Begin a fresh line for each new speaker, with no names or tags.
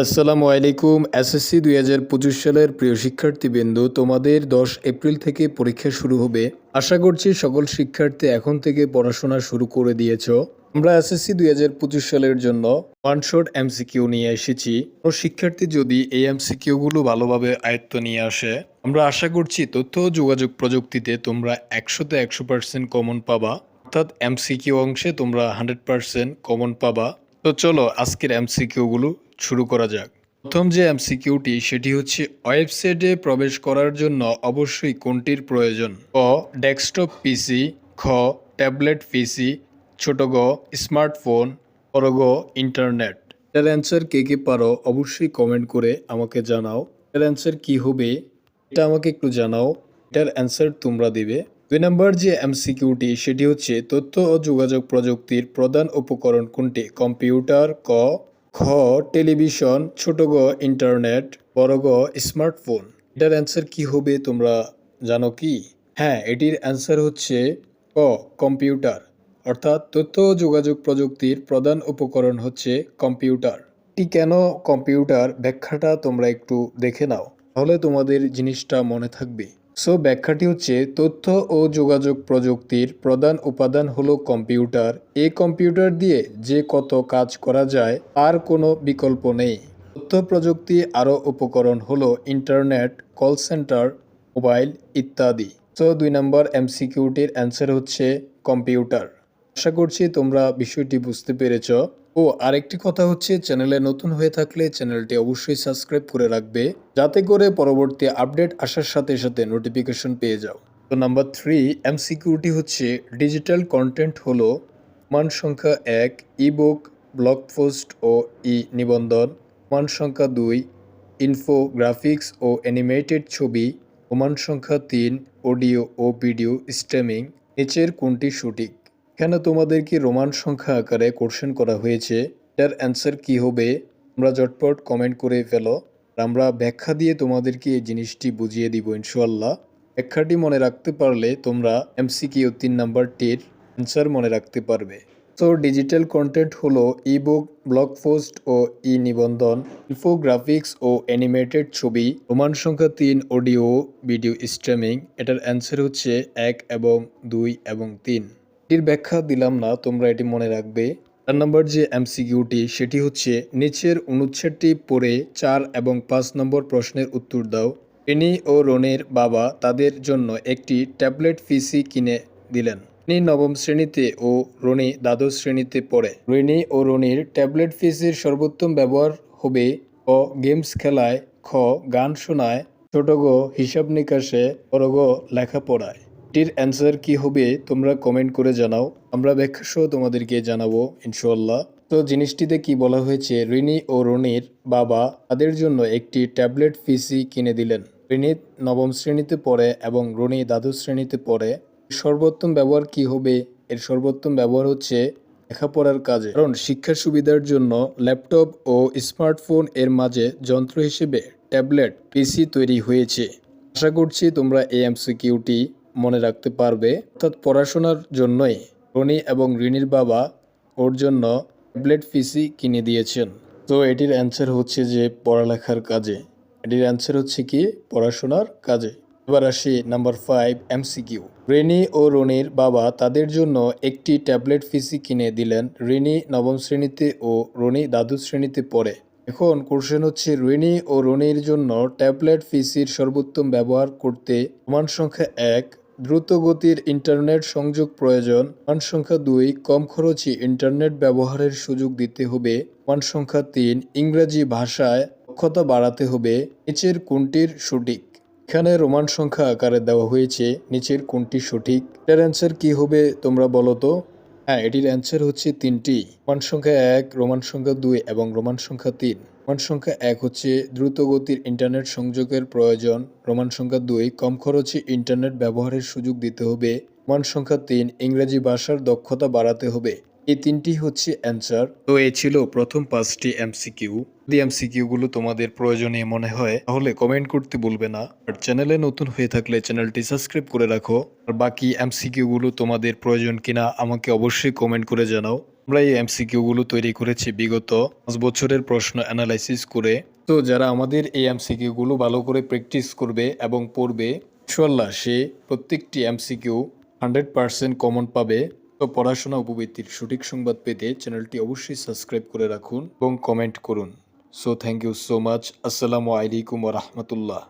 আসসালামু আলাইকুম। এসএসসি ২০২৫ সালের প্রিয় শিক্ষার্থীবৃন্দ, তোমাদের ১০ এপ্রিল থেকে পরীক্ষা শুরু হবে। আশা করছি সকল শিক্ষার্থী এখন থেকে পড়াশোনা শুরু করে দিয়েছ। আমরা এসএসসি ২০২৫ সালের জন্য ওয়ান শট এমসিকিউ নিয়ে এসেছি। কোনো শিক্ষার্থী যদি এই এমসিকিউগুলো ভালোভাবে আয়ত্ত নিয়ে আসে, আমরা আশা করছি তথ্য ও যোগাযোগ প্রযুক্তিতে তোমরা ১০০তে ১০০% কমন পাবা, অর্থাৎ এমসিকিউ অংশে তোমরা 100% কমন পাবা। তো চলো আজকের এমসিকিউগুলো শুরু করা যাক। প্রথম যে এমসিকিউটি সেটি হচ্ছে, ওয়েবসাইটে প্রবেশ করার জন্য অবশ্যই কোনটির প্রয়োজন? ক, ডেস্কটপ পিসি, খ, ট্যাবলেট পিসি, ছোট গ, স্মার্টফোন, বড় গ, ইন্টারনেট। এটার অ্যান্সার কে কে পারো অবশ্যই কমেন্ট করে আমাকে জানাও। এটার অ্যান্সার কি হবে এটা আমাকে একটু জানাও। এটার অ্যান্সার তোমরা দিবে। ২ নম্বর যে এমসিকিউটি সেটি হচ্ছে, তথ্য ও যোগাযোগ প্রযুক্তির প্রধান উপকরণ কোনটি? কম্পিউটার, ক, খ, টেলিভিশন, ছোট গ, ইন্টারনেট, বড় গ, স্মার্টফোন। এটার অ্যান্সার কি হবে তোমরা জানো কি? হ্যাঁ, এটির অ্যান্সার হচ্ছে ক, কম্পিউটার। অর্থাৎ তথ্য ও যোগাযোগ প্রযুক্তির প্রধান উপকরণ হচ্ছে কম্পিউটার। এটি কেন কম্পিউটার ব্যাখ্যাটা তোমরা একটু দেখে নাও, তাহলে তোমাদের জিনিসটা মনে থাকবে। সো ব্যাখ্যাটি হচ্ছে, তথ্য ও যোগাযোগ প্রযুক্তির প্রধান উপাদান হলো কম্পিউটার। এই কম্পিউটার দিয়ে যে কত কাজ করা যায় আর কোনো বিকল্প নেই। তথ্য প্রযুক্তি আরও উপকরণ হলো ইন্টারনেট, কল সেন্টার, মোবাইল ইত্যাদি। সো ২ নম্বর এমসিকিউটির অ্যান্সার হচ্ছে কম্পিউটার। আশা করছি তোমরা বিষয়টি বুঝতে পেরেছ। ও আরেকটি কথা হচ্ছে, চ্যানেলে নতুন হয়ে থাকলে চ্যানেলটি অবশ্যই সাবস্ক্রাইব করে রাখবে, যাতে করে পরবর্তী আপডেট আসার সাথে সাথে নোটিফিকেশন পেয়ে যাও। তো নাম্বার 3 এমসিকিউটি হচ্ছে, ডিজিটাল কন্টেন্ট হলো মান সংখ্যা ১ ইবুক, ব্লগ পোস্ট ও নিবন্ধন, মান সংখ্যা ২ ইনফোগ্রাফিক্স ও অ্যানিমেটেড ছবি, মান সংখ্যা ৩ অডিও ও ভিডিও স্ট্রিমিং। নিচের কোনটি সঠিক? এখানে তোমাদেরকে রোমান সংখ্যা আকারে কোশ্চেন করা হয়েছে। এটার অ্যান্সার কি হবে তোমরা ঝটপট কমেন্ট করে ফেলো। আমরা ব্যাখ্যা দিয়ে তোমাদেরকে এই জিনিসটি বুঝিয়ে দিব ইনশাআল্লাহ। ব্যাখ্যাটি মনে রাখতে পারলে তোমরা এমসিকিউ ৩ নাম্বারটির অ্যান্সার মনে রাখতে পারবে। সো ডিজিটাল কন্টেন্ট হলো ইবুক, ব্লগ পোস্ট ও নিবন্ধন, ইনফোগ্রাফিক্স ও অ্যানিমেটেড ছবি, রোমান সংখ্যা ৩ অডিও ভিডিও স্ট্রিমিং। এটার অ্যান্সার হচ্ছে ১ এবং ২ এবং ৩। এটির ব্যাখ্যা দিলাম না, তোমরা এটি মনে রাখবে। ৪ নম্বর যে এমসিকিউটি সেটি হচ্ছে, নিচের অনুচ্ছেদটি পড়ে ৪ এবং ৫ নম্বর প্রশ্নের উত্তর দাও। রেনি ও রনির বাবা তাদের জন্য একটি ট্যাবলেট পিসি কিনে দিলেন। রেনি নবম শ্রেণীতে ও রনি দ্বাদশ শ্রেণীতে পড়ে। রেনি ও রনির ট্যাবলেট পিসির সর্বোত্তম ব্যবহার হবে ক, গেমস খেলায়, খ, গান শোনায়, ছোট গ, হিসাব নিকাশে, বড় গ, লেখাপড়ায়। এটির অ্যান্সার কি হবে তোমরা কমেন্ট করে জানাও। আমরা ব্যাখ্যা সহ তোমাদেরকে জানাবো ইনশাআল্লাহ। তো জিনিসটিতে কি বলা হয়েছে, রিনি ও রনির বাবা তাদের জন্য একটি ট্যাবলেট পিসি কিনে দিলেন। রিনি নবম শ্রেণীতে পড়ে এবং রনি দ্বাদশ শ্রেণীতে পড়ে। সর্বোত্তম ব্যবহার কি হবে? এর সর্বোত্তম ব্যবহার হচ্ছে লেখাপড়ার কাজে, কারণ শিক্ষার সুবিধার জন্য ল্যাপটপ ও স্মার্টফোন এর মাঝে যন্ত্র হিসেবে ট্যাবলেট পিসি তৈরি হয়েছে। আশা করছি তোমরা এই এমসিকিউটি মনে রাখতে পারবে। অর্থাৎ পড়াশোনার জন্যই রনি এবং রিনির বাবা ওর জন্য ট্যাবলেট পিসি কিনে দিয়েছেন। তো এটির অ্যান্সার হচ্ছে যে পড়ালেখার কাজে। এটির অ্যান্সার হচ্ছে কি পড়াশোনার কাজে। এবার আসি নাম্বার ৫ এমসিকিউ। রিনি ও রনির বাবা তাদের জন্য একটি ট্যাবলেট পিসি কিনে দিলেন। রিনি নবম শ্রেণীতে ও রনি দ্বাদশ শ্রেণীতে পড়ে। এখন কোশ্চেন হচ্ছে, রিনি ও রনির জন্য ট্যাবলেট পিসির সর্বোত্তম ব্যবহার করতে মান সংখ্যা ১ দ্রুত গতির ইন্টারনেট সংযোগ প্রয়োজন, মান সংখ্যা ২ কম খরচী ইন্টারনেট ব্যবহারের সুযোগ দিতে হবে, মান সংখ্যা ৩ ইংরেজি ভাষায় দক্ষতা বাড়াতে হবে। নিচের কোনটির সঠিক? এখানে রোমান সংখ্যা আকারে দেওয়া হয়েছে, নিচের কোনটি সঠিক? এটার অ্যান্সার কি হবে তোমরা বলো তো? হ্যাঁ, এটির অ্যান্সার হচ্ছে ৩টি। রোমান সংখ্যা ১, রোমান সংখ্যা ২ এবং রোমান সংখ্যা ৩। রোমান সংখ্যা ১ হচ্ছে দ্রুত গতির ইন্টারনেট সংযোগের প্রয়োজন, রোমান সংখ্যা ২ কম খরচে ইন্টারনেট ব্যবহারের সুযোগ দিতে হবে, রোমান সংখ্যা ৩ ইংরেজি ভাষার দক্ষতা বাড়াতে হবে। এই ৩টি হচ্ছে অ্যান্সার। তো এই ছিল প্রথম ৫টি এমসিকিউ। যদি এমসিকিউগুলো তোমাদের প্রয়োজনীয় মনে হয় তাহলে কমেন্ট করতে ভুলবে না। আর চ্যানেলে নতুন হয়ে থাকলে চ্যানেলটি সাবস্ক্রাইব করে রাখো। আর বাকি এমসিকিউগুলো তোমাদের প্রয়োজন কিনা আমাকে অবশ্যই কমেন্ট করে জানাও। আমরা এই এমসিকিউগুলো তৈরি করেছি বিগত 5 বছরের প্রশ্ন অ্যানালাইসিস করে। তো যারা আমাদের এই এমসিকিউগুলো ভালো করে প্র্যাকটিস করবে এবং পড়বে, ইনশাআল্লাহ সে প্রত্যেকটি এমসিকিউ 100% কমন পাবে। তো পড়াশোনা উপবৃত্তির সঠিক সংবাদ পেতে চ্যানেলটি অবশ্যই সাবস্ক্রাইব করে রাখুন এবং কমেন্ট করুন। So thank you so much. আসসালামু আলাইকুম ওয়া রাহমাতুল্লাহ।